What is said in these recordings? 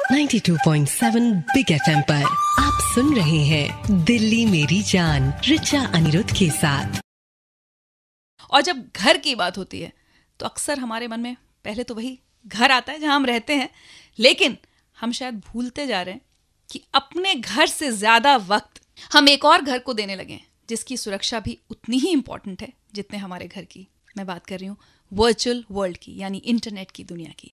92.7 big FM पर आप सुन रहे हैं दिल्ली मेरी जान रिचा अनिरुद्ध के साथ। और जब घर की बात होती है तो अक्सर हमारे मन में पहले तो वही घर आता है जहां हम रहते हैं, लेकिन हम शायद भूलते जा रहे हैं कि अपने घर से ज्यादा वक्त हम एक और घर को देने लगे हैं जिसकी सुरक्षा भी उतनी ही इम्पोर्टेंट है जितने हमारे घर की। मैं बात कर रही हूँ वर्चुअल वर्ल्ड की, यानी इंटरनेट की दुनिया की।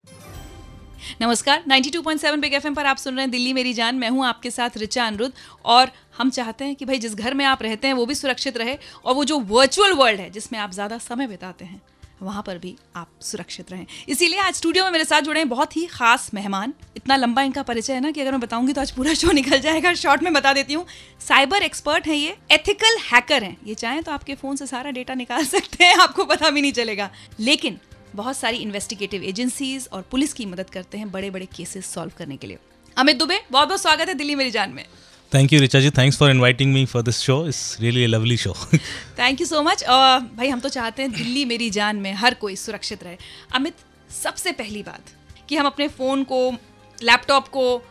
नमस्कार, 92.7 बिग एफएम पर आप सुन रहे हैं दिल्ली मेरी जान। मैं हूं आपके साथ रिचा अनिरुद्ध और हम चाहते हैं कि भाई जिस घर में आप रहते हैं वो भी सुरक्षित रहे और वो जो वर्चुअल वर्ल्ड है जिसमें आप ज़्यादा समय बिताते हैं वहाँ पर भी आप सुरक्षित रहें। इसीलिए आज स्टूडियो में मेरे साथ जुड़े हैं बहुत ही खास मेहमान। इतना लंबा इनका परिचय है ना कि अगर मैं बताऊंगी तो आज पूरा शो निकल जाएगा। शॉर्ट में बता देती हूँ, साइबर एक्सपर्ट हैं ये, एथिकल हैकर हैं। ये चाहें तो आपके फ़ोन से सारा डेटा निकाल सकते हैं, आपको पता भी नहीं चलेगा। लेकिन बहुत सारी इन्वेस्टिगेटिव एजेंसीज और पुलिस की मदद करते हैं बड़े बड़े केसेस सॉल्व करने के लिए। अमित दुबे, बहुत बहुत स्वागत है दिल्ली मेरी जान में। Thank you Richa ji, thanks for inviting me for this show. It's really a lovely show. Thank you so much. भाई हम तो चाहते हैं दिल्ली मेरी जान में हर कोई सुरक्षित रहे। अमित, सबसे पहली बात कि हम अपने फ़ोन को, लैपटॉप को,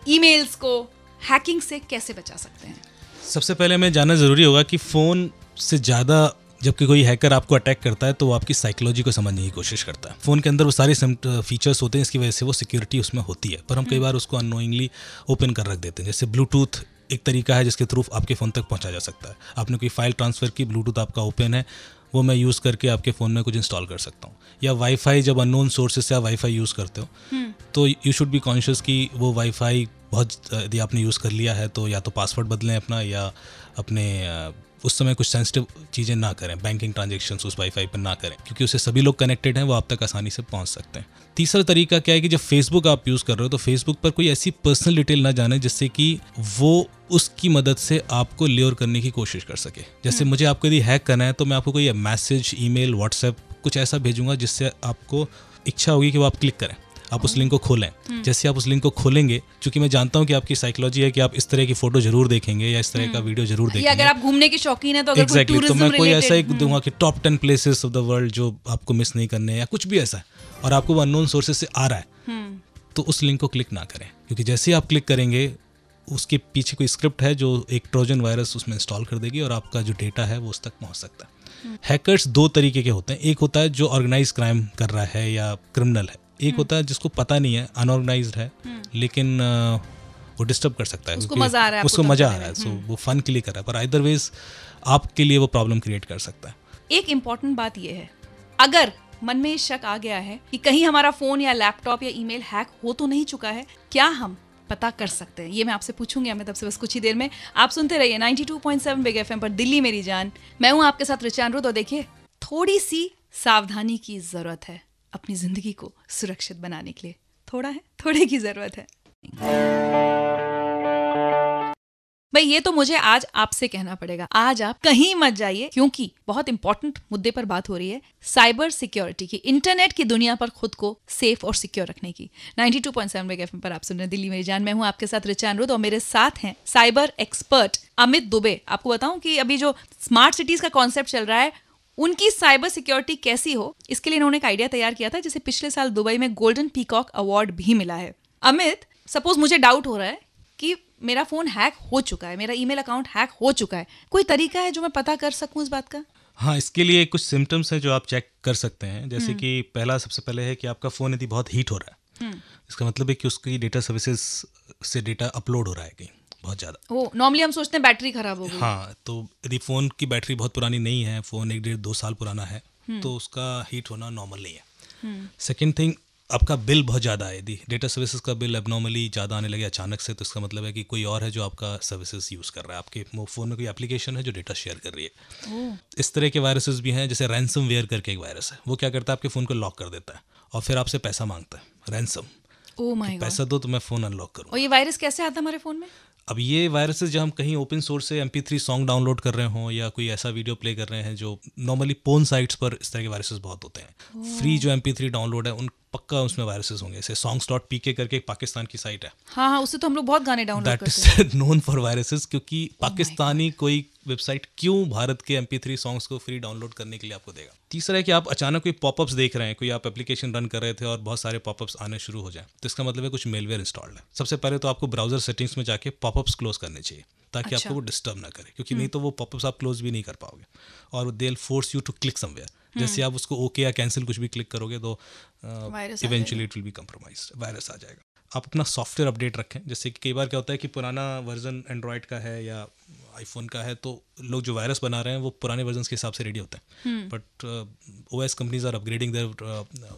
ईमेल्स को हैकिंग से कैसे बचा सकते हैं? सबसे पहले हमें जानना ज़रूरी होगा कि फ़ोन से ज़्यादा जबकि कोई हैकर आपको अटैक करता है तो वो आपकी साइकोलॉजी को समझने की कोशिश करता है। फ़ोन के अंदर वो सारे फीचर्स होते हैं, इसकी वजह से वो सिक्योरिटी उसमें होती है, पर हम कई बार उसको अननोइंगली ओपन कर रख देते हैं। जैसे ब्लूटूथ एक तरीका है जिसके थ्रू आपके फ़ोन तक पहुंचा जा सकता है। आपने कोई फाइल ट्रांसफ़र की, ब्लूटूथ आपका ओपन है, वो मैं यूज़ करके आपके फ़ोन में कुछ इंस्टॉल कर सकता हूँ। या वाईफाई, जब अननोन सोर्सेज से आप वाईफाई यूज़ करते हो तो यू शुड बी कॉन्शियस कि वो वाईफाई बहुत यदि आपने यूज़ कर लिया है तो या तो पासवर्ड बदलें अपना, या अपने उस समय कुछ सेंसिटिव चीज़ें ना करें, बैंकिंग ट्रांजेक्शन्स उस वाईफाई पर ना करें, क्योंकि उससे सभी लोग कनेक्टेड हैं, वो आप तक आसानी से पहुंच सकते हैं। तीसरा तरीका क्या है कि जब फेसबुक आप यूज़ कर रहे हो तो फेसबुक पर कोई ऐसी पर्सनल डिटेल ना जाने जिससे कि वो उसकी मदद से आपको ल्योर करने की कोशिश कर सके। जैसे मुझे आपको यदि हैक करना है तो मैं आपको कोई मैसेज, ईमेल, व्हाट्सएप कुछ ऐसा भेजूंगा जिससे आपको इच्छा होगी कि वो आप क्लिक करें, आप उस लिंक को खोलें। जैसे आप उस लिंक को खोलेंगे, क्योंकि मैं जानता हूं कि आपकी साइकोलॉजी है कि आप इस तरह की फोटो जरूर देखेंगे या इस तरह का वीडियो जरूर देखेंगे। अगर आप घूमने की शौकीन है तो अगर कोई टूरिज्म तो मैं कोई ऐसा एक रिलेटेड दूंगा कि top 10 places of the world जो आपको मिस नहीं करने, या कुछ भी ऐसा है और आपको वो अननोन सोर्सेज से आ रहा है तो उस लिंक को क्लिक ना करें, क्योंकि जैसे ही आप क्लिक करेंगे उसके पीछे कोई स्क्रिप्ट है जो एक ट्रोजन वायरस उसमें इंस्टॉल कर देगी और आपका जो डेटा है वो उस तक पहुंच सकता है। हैकर्स दो तरीके के होते हैं। एक होता है जो ऑर्गेनाइज क्राइम कर रहा है या क्रिमिनल है, एक होता है जिसको पता नहीं है, अनऑर्गेनाइज्ड है, लेकिन वो डिस्टर्ब कर सकता है, उसको मजा आ रहा है, उसको मजा आ रहा है, सो वो फन के लिए कर रहा है, पर आइदर वेज आपके लिए वो प्रॉब्लम क्रिएट कर सकता है। एक इम्पॉर्टेंट बात यह है, अगर मन में शक आ गया है कि कहीं हमारा फोन या लैपटॉप या ईमेल हैक हो तो नहीं चुका है, क्या हम पता कर सकते हैं? ये मैं आपसे पूछूंगी अमित, आपसे बस कुछ ही देर में। आप सुनते रहिए 92.7 बिग एफएम पर दिल्ली मेरी जान। मैं हूं आपके साथ रिचा अनिरुद्ध और देखिए, थोड़ी सी सावधानी की जरूरत है अपनी जिंदगी को सुरक्षित बनाने के लिए। थोड़े की जरूरत है। भाई ये तो मुझे आज आपसे कहना पड़ेगा, आज आप कहीं मत जाइए, क्योंकि बहुत इंपॉर्टेंट मुद्दे पर बात हो रही है, साइबर सिक्योरिटी की, इंटरनेट की दुनिया पर खुद को सेफ और सिक्योर रखने की। 92.7 बिग एफएम पर आप सुन रहे हैं दिल्ली मेरी जान। मैं हूं आपके साथ रिचा अनिरुद्ध और मेरे साथ हैं साइबर एक्सपर्ट अमित दुबे। आपको बताऊं कि अभी जो स्मार्ट सिटीज का कॉन्सेप्ट चल रहा है, उनकी साइबर सिक्योरिटी कैसी हो, इसके लिए इन्होंने एक आइडिया तैयार किया था जिसे पिछले साल दुबई में गोल्डन पीकॉक अवार्ड भी मिला है। अमित, सपोज मुझे डाउट हो रहा है कि मेरा फोन हैक हो चुका है, मेरा ईमेल अकाउंट हैक हो चुका है, कोई तरीका है जो मैं पता कर सकूं इस बात का? हाँ, इसके लिए कुछ सिम्टम्स हैं जो आप चेक कर सकते हैं। जैसे कि सबसे पहले है कि आपका फ़ोन यदि बहुत हीट हो रहा है, इसका मतलब है कि उसकी डेटा सर्विसेज से डेटा अपलोड हो रहा है कहीं बहुत ज़्यादा। नॉर्मली हम सोचते हैं बैटरी खराब हो गई। हाँ, तो यदि फ़ोन की बैटरी बहुत पुरानी नहीं है, फ़ोन 1, 1.5, 2 साल पुराना है, तो उसका हीट होना नॉर्मल नहीं है। सेकेंड थिंग, आपका बिल बहुत ज़्यादा है। यदि डेटा सर्विसेज का बिल एबनॉर्मली ज़्यादा आने लगे अचानक से, तो इसका मतलब है कि कोई और है जो आपका सर्विसेज यूज़ कर रहा है, आपके फ़ोन में कोई एप्लीकेशन है जो डेटा शेयर कर रही है। इस तरह के वायरसेस भी हैं, जैसे रैंसमवेयर करके एक वायरस है। वो क्या करता है, आपके फ़ोन को लॉक कर देता है और फिर आपसे पैसा मांगता है, रैंसम। पैसा दो तो मैं फ़ोन अनलॉक करूँ। और ये वायरस कैसे आता है हमारे फ़ोन में? अब ये वायरसेस जब हम कहीं ओपन सोर्स से MP3 सॉन्ग डाउनलोड कर रहे हों या कोई ऐसा वीडियो प्ले कर रहे हैं, जो नॉर्मली पोर्न साइट्स पर इस तरह के वायरसेस बहुत होते हैं। फ्री जो MP3 डाउनलोड है उन पक्का उसमें वायरसेस होंगे। जैसे songs.pk करके एक पाकिस्तान की साइट है। हाँ, उससे तो हम लोग बहुत गाने डाउनलोड करते हैं। That is known for viruses, क्योंकि पाकिस्तानी कोई वेबसाइट क्यों भारत के MP3 सॉन्ग्स को फ्री डाउनलोड करने के लिए आपको देगा। तीसरा है कि आप अचानक कोई पॉपअप्स देख रहे हैं, कोई आप एप्लीकेशन रन कर रहे थे और बहुत सारे पॉपअप्स आने शुरू हो जाए, तो इसका मतलब है कुछ मेलवेयर इंस्टॉल्ड है। सबसे पहले तो आपको ब्राउजर सेटिंग्स में जाके पॉपअप्स क्लोज करने चाहिए ताकि आपको वो डिस्टर्ब ना करे, क्योंकि नहीं तो वो पॉपअप्स आप क्लोज भी नहीं कर पाओगे और they will force you to click somewhere. जैसे आप उसको ओके या कैंसिल कुछ भी क्लिक करोगे तो eventually it will be compromised, virus आ जाएगा। आप अपना सॉफ्टवेयर अपडेट रखें, जैसे कि कई बार क्या होता है कि पुराना वर्जन एंड्रॉयड का है या आईफोन का है तो लोग जो वायरस बना रहे हैं वो पुराने वर्जन के हिसाब से रेडी होते हैं, but OS companies are upgrading their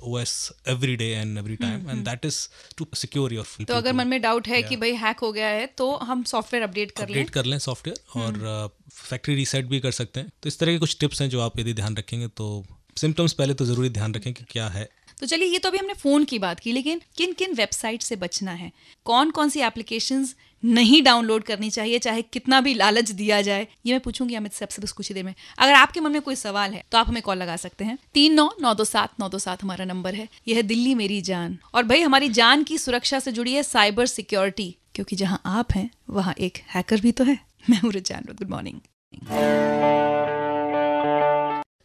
OS every day and every time and that is to secure your. तो अगर मन में डाउट है कि भाई हैक हो गया है तो हम सॉफ्टवेयर अपडेट कर लें सॉफ्टवेयर, और फैक्ट्री रीसेट भी कर सकते हैं। तो इस तरह के कुछ टिप्स हैं जो आप यदि ध्यान रखेंगे तो सिम्टम्स पहले तो ज़रूरी ध्यान रखें कि क्या है। तो चलिए, ये तो अभी हमने फ़ोन की बात की, लेकिन किन किन वेबसाइट से बचना है, कौन कौन सी एप्लीकेशंस नहीं डाउनलोड करनी चाहिए चाहे कितना भी लालच दिया जाए, ये मैं पूछूंगी अमित से आपसे बस कुछ ही देर में। अगर आपके मन में कोई सवाल है तो आप हमें कॉल लगा सकते हैं। 39927927 हमारा नंबर है। यह है दिल्ली मेरी जान, और भाई हमारी जान की सुरक्षा से जुड़ी है साइबर सिक्योरिटी, क्योंकि जहाँ आप हैं वहाँ एक हैकर भी तो है। मैं हूँ रिचा अनुरुद्ध। Good morning.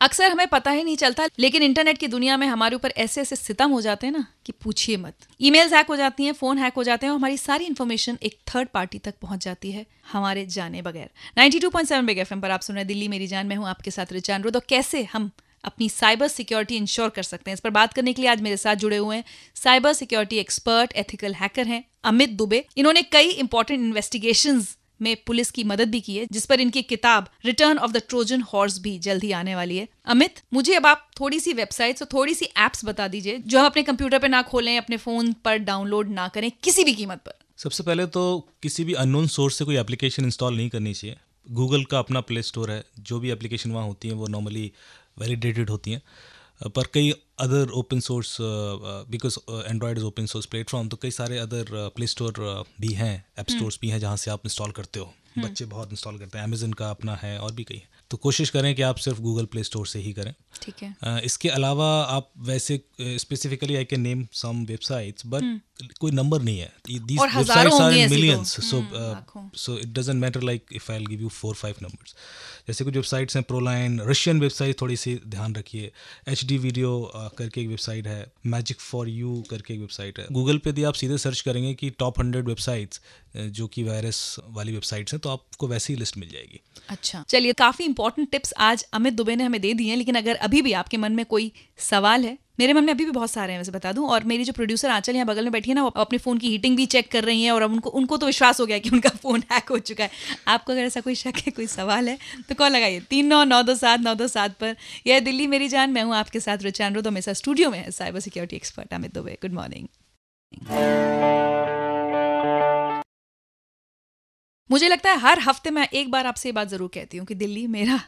अक्सर हमें पता ही नहीं चलता, लेकिन इंटरनेट की दुनिया में हमारे ऊपर ऐसे ऐसे सितम हो जाते हैं ना कि पूछिए मत। ईमेल्स हैक हो जाती हैं, फोन हैक हो जाते हैं और हमारी सारी इन्फॉर्मेशन एक थर्ड पार्टी तक पहुंच जाती है हमारे जाने बगैर। 92.7 बिग FM पर आप सुन रहे हैं दिल्ली मेरी जान। मैं हूं आपके साथ रिचा अनुरुद्ध। और कैसे हम अपनी साइबर सिक्योरिटी इंश्योर कर सकते हैं, इस पर बात करने के लिए आज मेरे साथ जुड़े हुए हैं cyber security expert, ethical hacker हैं अमित दुबे। इन्होंने कई इंपॉर्टेंट इन्वेस्टिगेशंस में पुलिस की मदद भी की है, जिस पर इनकी किताब return of the Trojan horse भी जल्द ही आने वाली है। अमित, मुझे अब आप थोड़ी सी वेबसाइट्स और थोड़ी सी एप्स बता दीजिए जो हम अपने कंप्यूटर पे ना खोलें, अपने फोन पर डाउनलोड ना करें किसी भी कीमत पर। सबसे पहले तो किसी भी अननोन सोर्स से कोई एप्लीकेशन इंस्टॉल नहीं करनी चाहिए। गूगल का अपना प्ले स्टोर है, जो भी एप्लीकेशन वहाँ होती हैं वो नॉर्मली वैलिडेटेड होती हैं, पर कई other open source, because Android is open source platform, तो कई सारे अदर प्ले स्टोर भी हैं, ऐप स्टोर्स भी हैं जहाँ से आप इंस्टॉल करते हो। बच्चे बहुत इंस्टॉल करते हैं, अमेजन का अपना है और भी कई है। तो कोशिश करें कि आप सिर्फ गूगल प्ले स्टोर से ही करें। ठीक है। इसके अलावा आप वैसे specifically I can name some websites, but कोई नंबर नहीं है। These और हजारों websites are होंगी in ऐसी millions, तो। so it doesn't matter like if I'll give you 4-5 numbers. जैसे कुछ वेबसाइट्स हैं, प्रोलाइन, रशियन वेबसाइट, थोड़ी सी ध्यान रखिए। HD वीडियो करके एक वेबसाइट है, मैजिक फॉर यू करके एक वेबसाइट है। गूगल पे यदि आप सीधे सर्च करेंगे कि टॉप 100 वेबसाइट्स जो कि वायरस वाली वेबसाइट्स हैं, तो आपको वैसे ही लिस्ट मिल जाएगी। अच्छा, चलिए, काफी इंपॉर्टेंट टिप्स आज अमित दुबे ने हमें दे दी हैं, लेकिन अगर अभी भी आपके मन में कोई सवाल है, मेरे मन में अभी भी बहुत सारे हैं वैसे बता दूं, और मेरी जो प्रोड्यूसर आंचल यहाँ बगल में बैठी है ना, वो अपने फ़ोन की हीटिंग भी चेक कर रही हैं और अब उनको तो विश्वास हो गया कि उनका फ़ोन हैक हो चुका है। आपको अगर ऐसा कोई शक है, कोई सवाल है, तो कॉल लगाइए 39927927 पर। यह दिल्ली मेरी जान, मैं हूँ आपके साथ रिचा अनुरुद्ध। मेरे साथ स्टूडियो में है cyber security expert Amit Dubey. Good morning. मुझे लगता है हर हफ्ते मैं एक बार आपसे ये बात जरूर कहती हूँ कि दिल्ली, मेरा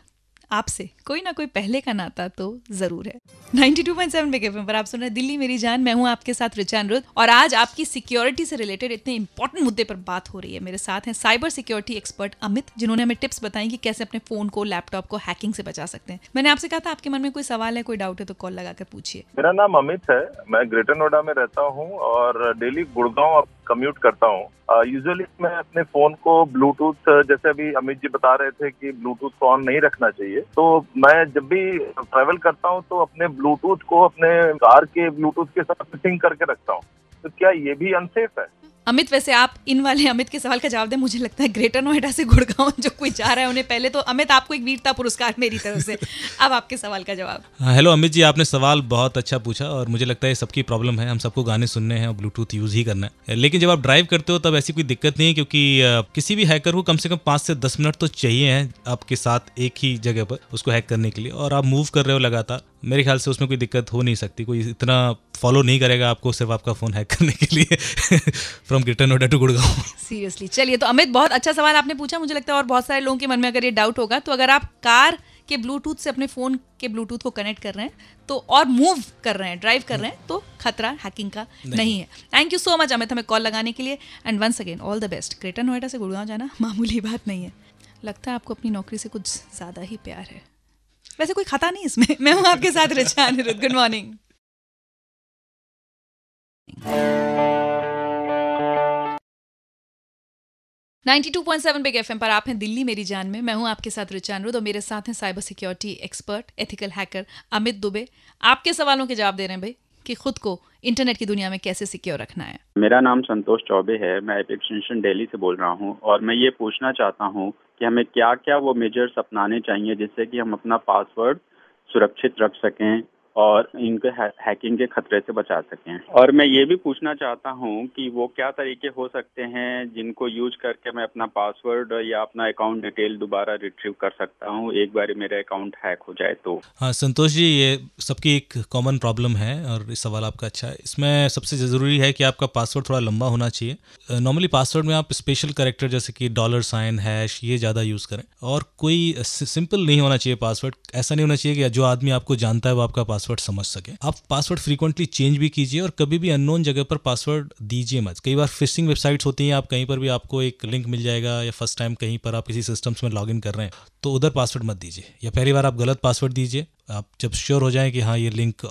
आपसे कोई ना कोई पहले का नाता तो जरूर है। 92.7 बिग FM पर आप सुन रहे हैं दिल्ली मेरी जान। मैं हूँ आपके साथ रिचा अनुरुद्ध, और आज आपकी सिक्योरिटी से रिलेटेड इतने इंपॉर्टेंट मुद्दे पर बात हो रही है। मेरे साथ हैं साइबर सिक्योरिटी एक्सपर्ट अमित, जिन्होंने हमें टिप्स बताई कि कैसे अपने फोन को, लैपटॉप को हैकिंग से बचा सकते हैं। मैंने आपसे कहा था आपके मन में कोई सवाल है, कोई डाउट है तो कॉल लगाकर पूछिए। मेरा नाम अमित है, मैं ग्रेटर नोएडा में रहता हूँ और डेली गुड़गांव कम्यूट करता हूँ। यूजुअली मैं अपने फोन को ब्लूटूथ, जैसे अभी अमित जी बता रहे थे कि ब्लूटूथ को ऑन नहीं रखना चाहिए, तो मैं जब भी ट्रैवल करता हूँ तो अपने ब्लूटूथ को अपने कार के ब्लूटूथ के साथ फिटिंग करके रखता हूँ। तो क्या ये भी अनसेफ है? अमित, वैसे आप इन वाले अमित के सवाल का जवाब दें। मुझे लगता है ग्रेटर नोएडा से गुड़गांव जो कोई जा रहा है उन्हें पहले तो अमित, आपको एक वीरता पुरस्कार मेरी तरफ से। अब आपके सवाल का जवाब। हेलो अमित जी, आपने सवाल बहुत अच्छा पूछा और मुझे लगता है सबकी प्रॉब्लम है, हम सबको गाने सुनने हैं और ब्लूटूथ यूज़ ही करना है। लेकिन जब आप ड्राइव करते हो तब ऐसी कोई दिक्कत नहीं है, क्योंकि किसी भी हैकर को कम से कम 5 से 10 मिनट तो चाहिए हैं आपके साथ एक ही जगह पर उसको हैक करने के लिए, और आप मूव कर रहे हो लगातार, मेरे ख्याल से उसमें कोई दिक्कत हो नहीं सकती। कोई इतना फॉलो नहीं करेगा आपको सिर्फ आपका फ़ोन हैक करने के लिए from greater Noida to Gurgaon. Seriously. चलिए, तो अमित, बहुत अच्छा सवाल आपने पूछा। मुझे लगता है और बहुत सारे लोगों के मन में अगर ये डाउट होगा, तो अगर आप कार के ब्लूटूथ से अपने फ़ोन के ब्लूटूथ को कनेक्ट कर रहे हैं तो, और मूव कर रहे हैं, ड्राइव कर रहे हैं, तो खतरा हैकिंग का नहीं है। Thank you so much Amit हमें कॉल लगाने के लिए, and once again all the best. Greater Noida से गुड़गांव जाना मामूली बात नहीं है। लगता है आपको अपनी नौकरी से कुछ ज़्यादा ही प्यार है। वैसे कोई खता नहीं इसमें। मैं हूँ आपके साथ Richa Anuruddh. Good morning. 92.7 big FM पर आप हैं दिल्ली मेरी जान में। मैं हूं आपके साथ रिचा अनिरुद्ध और मेरे साथ हैं cyber security expert, ethical hacker Amit Dubey. आपके सवालों के जवाब दे रहे हैं भाई कि खुद को इंटरनेट की दुनिया में कैसे सिक्योर रखना है। मेरा नाम संतोष चौबे है, मैं एपिक एक्सटेंशन दिल्ली से बोल रहा हूं और मैं ये पूछना चाहता हूं कि हमें क्या क्या वो मेजर्स अपनाने चाहिए जिससे कि हम अपना पासवर्ड सुरक्षित रख सकें और इनके हैकिंग के खतरे से बचा सकें। और मैं ये भी पूछना चाहता हूं कि वो क्या तरीके हो सकते हैं जिनको यूज करके मैं अपना पासवर्ड या अपना अकाउंट डिटेल दोबारा रिट्रीव कर सकता हूं एक बार मेरा अकाउंट हैक हो जाए तो। हाँ संतोष जी, ये सबकी एक कॉमन प्रॉब्लम है और इस सवाल आपका अच्छा है। इसमें सबसे ज़रूरी है कि आपका पासवर्ड थोड़ा लंबा होना चाहिए। नॉर्मली पासवर्ड में आप स्पेशल कैरेक्टर जैसे कि $, हैश ये ज़्यादा यूज़ करें और कोई सिंपल नहीं होना चाहिए पासवर्ड। ऐसा नहीं होना चाहिए कि जो आदमी आपको जानता है वो आपका पासवर्ड समझ सके। आप पासवर्ड फ्रीक्वेंटली चेंज भी कीजिए और कभी भी अननोन जगह पर पासवर्ड दीजिए मत। कई बार फिशिंग वेबसाइट्स होती हैं, आप कहीं पर भी आपको एक लिंक मिल जाएगा या फर्स्ट टाइम कहीं पर आप किसी सिस्टम्स में लॉगिन कर रहे हैं तो उधर पासवर्ड मत दीजिए, या पहली बार आप गलत पासवर्ड दीजिए। आप जब श्योर हो जाएं कि हाँ ये लिंक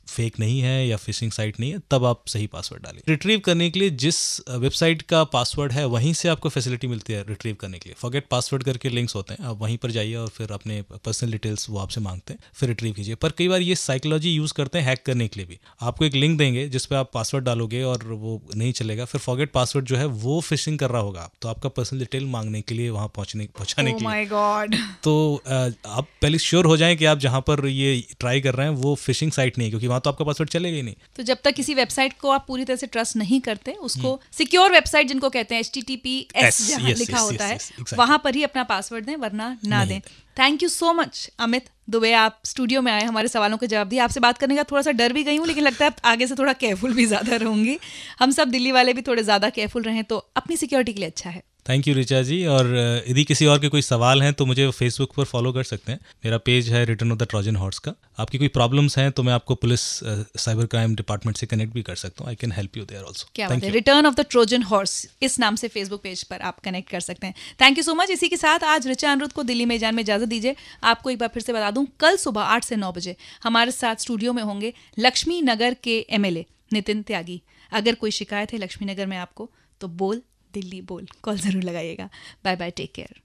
फेक नहीं है या फिशिंग साइट नहीं है तब आप सही पासवर्ड डालिए। रिट्रीव करने के लिए जिस वेबसाइट का पासवर्ड है वहीं से आपको फैसिलिटी मिलती है रिट्रीव करने के लिए। फॉरगेट पासवर्ड करके लिंक्स होते हैं, आप वहीं पर जाइए और फिर अपने पर्सनल डिटेल्स वो आपसे मांगते हैं, फिर रिट्रीव कीजिए। पर कई बार ये साइकोलॉजी यूज़ करते हैं हैक करने के लिए भी। आपको एक लिंक देंगे जिस पर आप पासवर्ड डालोगे और वो नहीं चलेगा, फिर फॉरगेट पासवर्ड जो है वो फिशिंग कर रहा होगा तो आपका पर्सनल डिटेल मांगने के लिए वहाँ पहुँचाने के लिए। My God. तो आप पहले श्योर हो जाएं कि आप जहाँ पर ये ट्राई कर रहे हैं वो फिशिंग साइट नहीं है, क्योंकि वहाँ तो आपका पासवर्ड चलेगा ही नहीं। तो जब तक किसी वेबसाइट को आप पूरी तरह से ट्रस्ट नहीं करते, उसको सिक्योर वेबसाइट जिनको कहते हैं HTTPS जहाँ लिखा होता है वहां पर ही अपना पासवर्ड दें, वरना ना दें। Thank you so much Amit Dubey, आप स्टूडियो में आए, हमारे सवालों के जवाब दिए। आपसे बात करने का थोड़ा सा डर भी गई हूँ, लेकिन लगता है आगे से थोड़ा केयरफुल भी ज़्यादा रहूंगी। हम सब दिल्ली वाले भी थोड़े ज़्यादा केयरफुल रहें तो अपनी सिक्योरिटी के लिए अच्छा है। थैंक यू रिचा जी। और यदि किसी और के कोई सवाल हैं तो मुझे फेसबुक पर फॉलो कर सकते हैं। मेरा पेज है return of the Trojan horse का। आपकी कोई प्रॉब्लम्स हैं तो मैं आपको पुलिस साइबर क्राइम डिपार्टमेंट से कनेक्ट भी कर सकता हूँ। I can help you there also. क्या बात है, return of the Trojan horse इस नाम से फेसबुक पेज पर आप कनेक्ट कर सकते हैं। Thank you so much. इसी के साथ आज रिचा अनिरुद्ध को दिल्ली में जान में इजाजत दीजिए। आपको एक बार फिर से बता दूं, कल सुबह 8 से 9 बजे हमारे साथ स्टूडियो में होंगे लक्ष्मी नगर के MLA नितिन त्यागी। अगर कोई शिकायत है लक्ष्मी नगर में आपको तो बोल दिल्ली बोल कॉल जरूर लगाइएगा। Bye bye, take care.